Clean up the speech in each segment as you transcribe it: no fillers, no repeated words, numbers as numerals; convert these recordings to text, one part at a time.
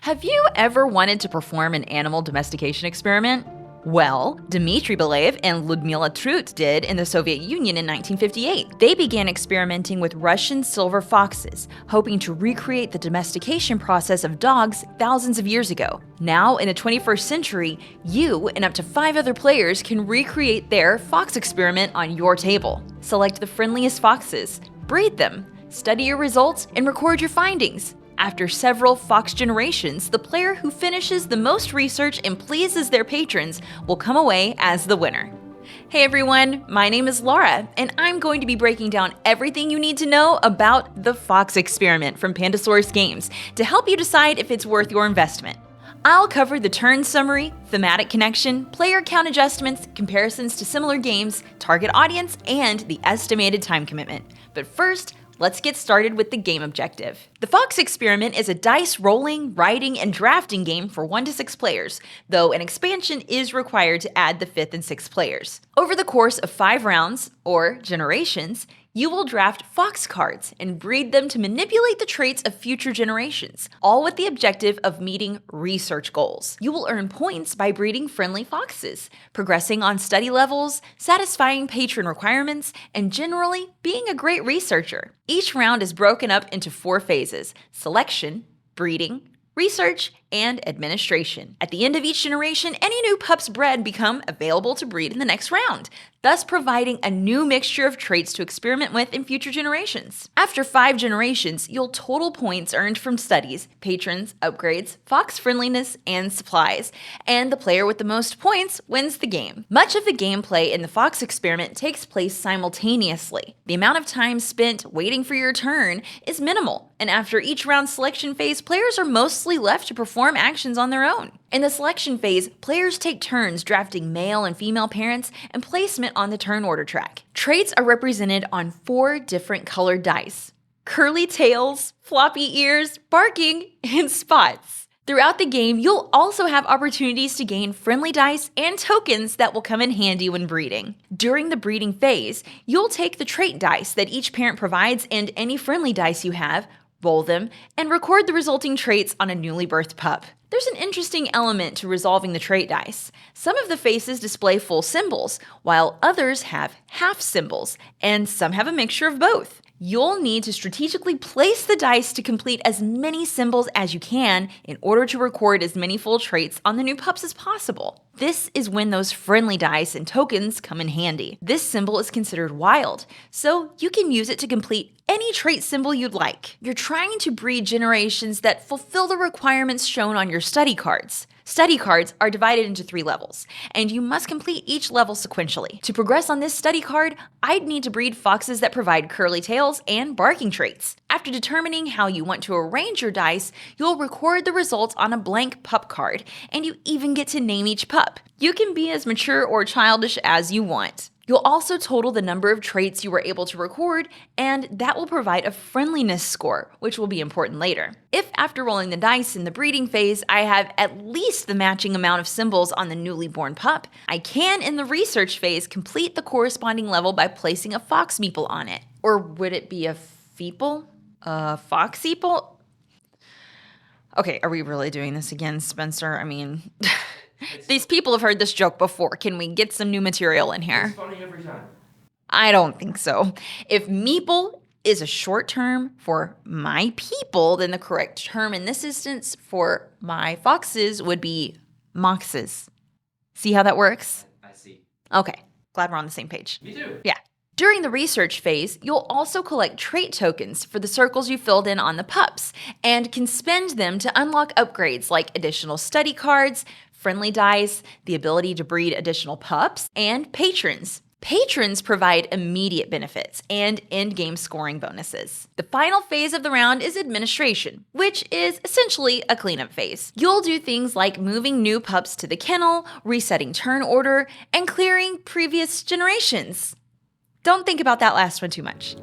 Have you ever wanted to perform an animal domestication experiment? Well, Dmitry Belayev and Ludmila Trut did in the Soviet Union in 1958. They began experimenting with Russian silver foxes, hoping to recreate the domestication process of dogs thousands of years ago. Now, in the 21st century, you and up to 5 other players can recreate their fox experiment on your table. Select the friendliest foxes, breed them, study your results, and record your findings. After several fox generations, the player who finishes the most research and pleases their patrons will come away as the winner. Hey everyone, my name is Lara, and I'm going to be breaking down everything you need to know about the fox experiment from Pandasaurus Games to help you decide if it's worth your investment. I'll cover the turn summary, thematic connection, player count adjustments, comparisons to similar games, target audience, and the estimated time commitment. But first, let's get started with the game objective. The Fox Experiment is a dice rolling, writing, and drafting game for 1 to 6 players, though an expansion is required to add the 5th and 6th players. Over the course of 5 rounds, or generations, you will draft fox cards and breed them to manipulate the traits of future generations, all with the objective of meeting research goals. You will earn points by breeding friendly foxes, progressing on study levels, satisfying patron requirements, and generally being a great researcher. Each round is broken up into 4 phases: selection, breeding, research, and administration. At the end of each generation, any new pups bred become available to breed in the next round, thus providing a new mixture of traits to experiment with in future generations. After 5 generations, you'll total points earned from studies, patrons, upgrades, fox friendliness, and supplies, and the player with the most points wins the game. Much of the gameplay in the Fox Experiment takes place simultaneously. The amount of time spent waiting for your turn is minimal, and after each round selection phase, players are mostly left to perform actions on their own. In the selection phase, players take turns drafting male and female parents and placement on the turn order track. Traits are represented on 4 different colored dice: curly tails, floppy ears, barking, and spots. Throughout the game, you'll also have opportunities to gain friendly dice and tokens that will come in handy when breeding. During the breeding phase, you'll take the trait dice that each parent provides and any friendly dice you have, roll them, and record the resulting traits on a newly birthed pup. There's an interesting element to resolving the trait dice. Some of the faces display full symbols, while others have half symbols, and some have a mixture of both. You'll need to strategically place the dice to complete as many symbols as you can in order to record as many full traits on the new pups as possible. This is when those friendly dice and tokens come in handy. This symbol is considered wild, so you can use it to complete any trait symbol you'd like. You're trying to breed generations that fulfill the requirements shown on your study cards. Study cards are divided into 3 levels, and you must complete each level sequentially. To progress on this study card, I'd need to breed foxes that provide curly tails and barking traits. After determining how you want to arrange your dice, you'll record the results on a blank pup card, and you even get to name each pup. You can be as mature or childish as you want. You'll also total the number of traits you were able to record, and that will provide a friendliness score, which will be important later. If after rolling the dice in the breeding phase, I have at least the matching amount of symbols on the newly born pup, I can, in the research phase, complete the corresponding level by placing a fox meeple on it. Or would it be a feeple? A foxeeple? Okay, are we really doing this again, Spencer? I mean... These people have heard this joke before. Can we get some new material in here? It's funny every time. I don't think so. If meeple is a short term for my people, then the correct term in this instance for my foxes would be moxes. See how that works? I see. Okay, glad we're on the same page. Me too. Yeah. During the research phase, you'll also collect trait tokens for the circles you filled in on the pups and can spend them to unlock upgrades like additional study cards, friendly dice, the ability to breed additional pups, and patrons. Patrons provide immediate benefits and end-game scoring bonuses. The final phase of the round is administration, which is essentially a cleanup phase. You'll do things like moving new pups to the kennel, resetting turn order, and clearing previous generations. Don't think about that last one too much.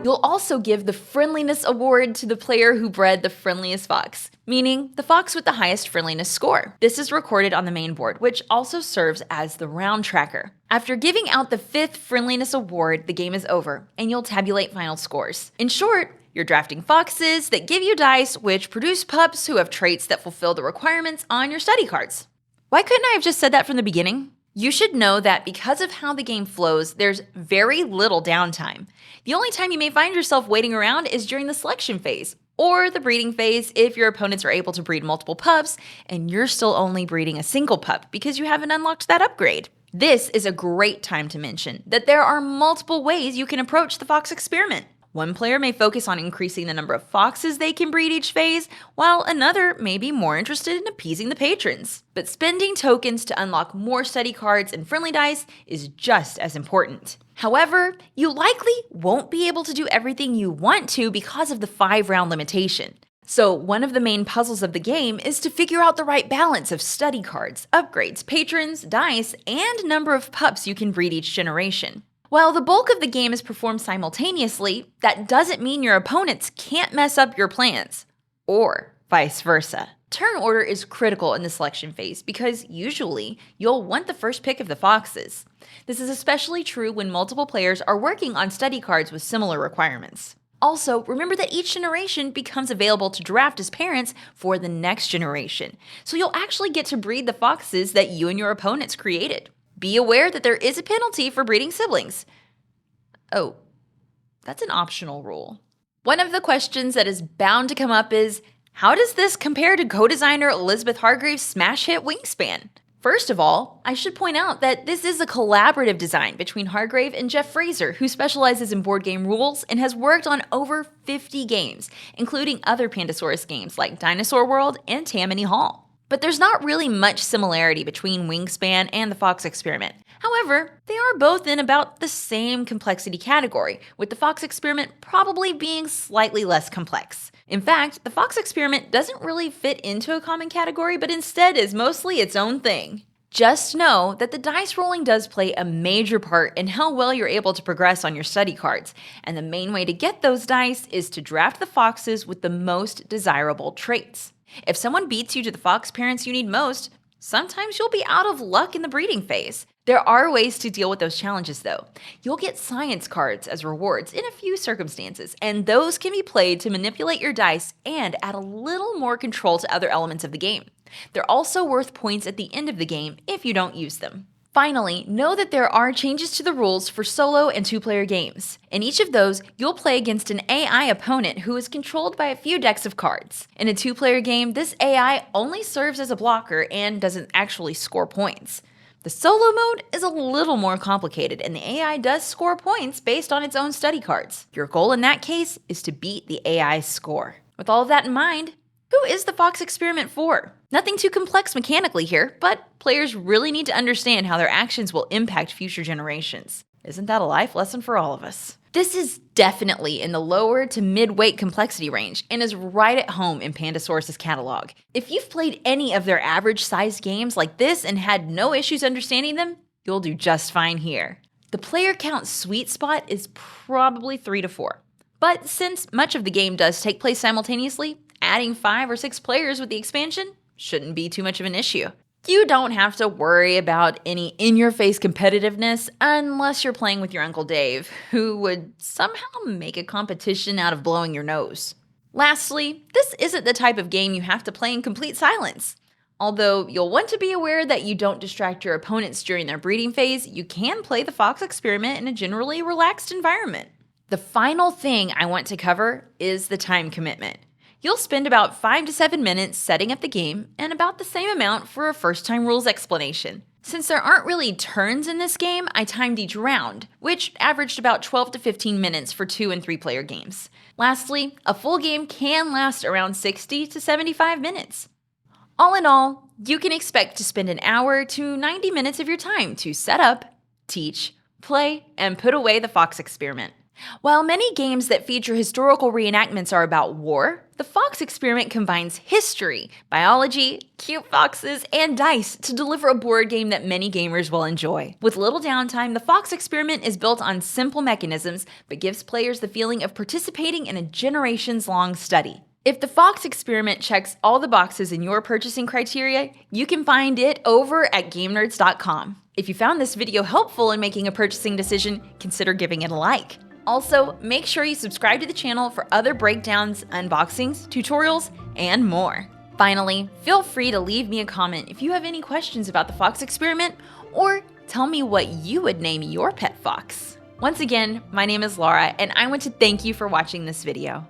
You'll also give the Friendliness Award to the player who bred the friendliest fox, meaning the fox with the highest friendliness score. This is recorded on the main board, which also serves as the round tracker. After giving out the 5th Friendliness Award, the game is over, and you'll tabulate final scores. In short, You're drafting foxes that give you dice which produce pups who have traits that fulfill the requirements on your study cards. Why couldn't I have just said that from the beginning? You should know that because of how the game flows, there's very little downtime. The only time you may find yourself waiting around is during the selection phase, or the breeding phase if your opponents are able to breed multiple pups and you're still only breeding a single pup because you haven't unlocked that upgrade. This is a great time to mention that there are multiple ways you can approach the fox experiment. One player may focus on increasing the number of foxes they can breed each phase, while another may be more interested in appeasing the patrons. But spending tokens to unlock more study cards and friendly dice is just as important. However, you likely won't be able to do everything you want to because of the 5-round limitation. So one of the main puzzles of the game is to figure out the right balance of study cards, upgrades, patrons, dice, and number of pups you can breed each generation. While the bulk of the game is performed simultaneously, that doesn't mean your opponents can't mess up your plans, or vice versa. Turn order is critical in the selection phase because usually you'll want the first pick of the foxes. This is especially true when multiple players are working on study cards with similar requirements. Also, remember that each generation becomes available to draft as parents for the next generation, so you'll actually get to breed the foxes that you and your opponents created. Be aware that there is a penalty for breeding siblings. Oh, that's an optional rule. One of the questions that is bound to come up is, how does this compare to co-designer Elizabeth Hargrave's smash hit Wingspan? First of all, I should point out that this is a collaborative design between Hargrave and Jeff Fraser, who specializes in board game rules and has worked on over 50 games, including other Pandasaurus games like Dinosaur World and Tammany Hall. But there's not really much similarity between Wingspan and the Fox Experiment. However, they are both in about the same complexity category, with the Fox Experiment probably being slightly less complex. In fact, the Fox Experiment doesn't really fit into a common category, but instead is mostly its own thing. Just know that the dice rolling does play a major part in how well you're able to progress on your study cards, and the main way to get those dice is to draft the foxes with the most desirable traits. If someone beats you to the fox parents you need most, sometimes you'll be out of luck in the breeding phase. There are ways to deal with those challenges though. You'll get science cards as rewards in a few circumstances, and those can be played to manipulate your dice and add a little more control to other elements of the game. They're also worth points at the end of the game if you don't use them. Finally, know that there are changes to the rules for solo and 2-player games. In each of those, you'll play against an AI opponent who is controlled by a few decks of cards. In a 2-player game, this AI only serves as a blocker and doesn't actually score points. The solo mode is a little more complicated, and the AI does score points based on its own study cards. Your goal in that case is to beat the AI's score. With all of that in mind, who is the Fox Experiment for? Nothing too complex mechanically here, but players really need to understand how their actions will impact future generations. Isn't that a life lesson for all of us? This is definitely in the lower to mid-weight complexity range and is right at home in Pandasaurus' catalog. If you've played any of their average-sized games like this and had no issues understanding them, you'll do just fine here. The player count sweet spot is probably 3 to 4. But since much of the game does take place simultaneously, adding 5 or 6 players with the expansion shouldn't be too much of an issue. You don't have to worry about any in-your-face competitiveness unless you're playing with your Uncle Dave, who would somehow make a competition out of blowing your nose. Lastly, this isn't the type of game you have to play in complete silence. Although you'll want to be aware that you don't distract your opponents during their breeding phase, you can play the Fox Experiment in a generally relaxed environment. The final thing I want to cover is the time commitment. You'll spend about 5 to 7 minutes setting up the game and about the same amount for a first-time rules explanation. Since there aren't really turns in this game, I timed each round, which averaged about 12 to 15 minutes for 2 and 3-player games. Lastly, a full game can last around 60 to 75 minutes. All in all, you can expect to spend an hour to 90 minutes of your time to set up, teach, play, and put away the Fox Experiment. While many games that feature historical reenactments are about war, the Fox Experiment combines history, biology, cute foxes, and dice to deliver a board game that many gamers will enjoy. With little downtime, the Fox Experiment is built on simple mechanisms, but gives players the feeling of participating in a generations-long study. If the Fox Experiment checks all the boxes in your purchasing criteria, you can find it over at GameNerds.com. If you found this video helpful in making a purchasing decision, consider giving it a like. Also, make sure you subscribe to the channel for other breakdowns, unboxings, tutorials, and more. Finally, feel free to leave me a comment if you have any questions about the fox experiment, or tell me what you would name your pet fox. Once again, my name is Lara, and I want to thank you for watching this video.